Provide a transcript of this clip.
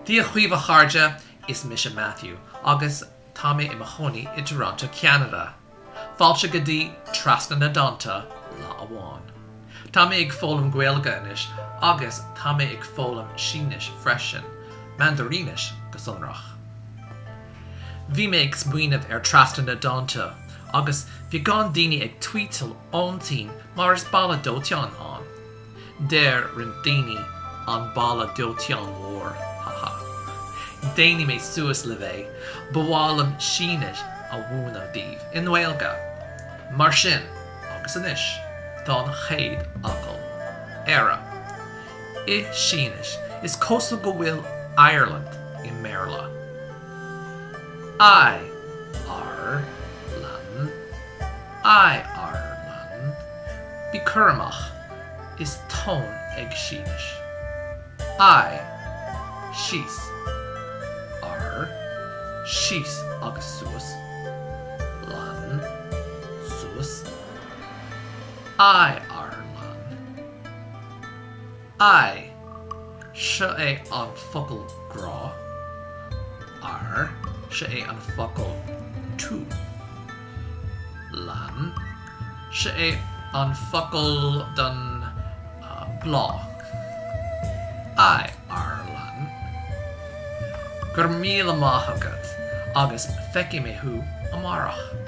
Dia chuomh charja is Misha Matthew, agus Tommy Imahoni i Toronto, Canada. Fáilte go dtí Trasna-Adonta lá amháin. Tommy ag fólam nGaeilge inis, agus Tommy ag fólam Sínis freisin, Mandarinis go sonrach. Bhí mé ag múineadh Trasna-Adonta, agus bhí gan daoine ag tweetal óntainn mar is balla dóiteán an. Déir rin daoine an balla dóiteán mhór, haha. Daoine mé suas le bheith, bhfualam Sínis a bhúnamh daoibh in nGaeilge. Mar sin, agus inis, tá an chéad acal. Éire. I Sínis is costal go bhfuil Ireland i Maryland. I, Ireland, bí curmach is tón ag Sínis. I, síos, síos agus suas, lan, suas. I, Ireland. I, se é an focal grá. Se é an focal tú. Lan, se é an focal don blá. I, Ireland. Gur míle maith agad, agus feici mé hu amarach.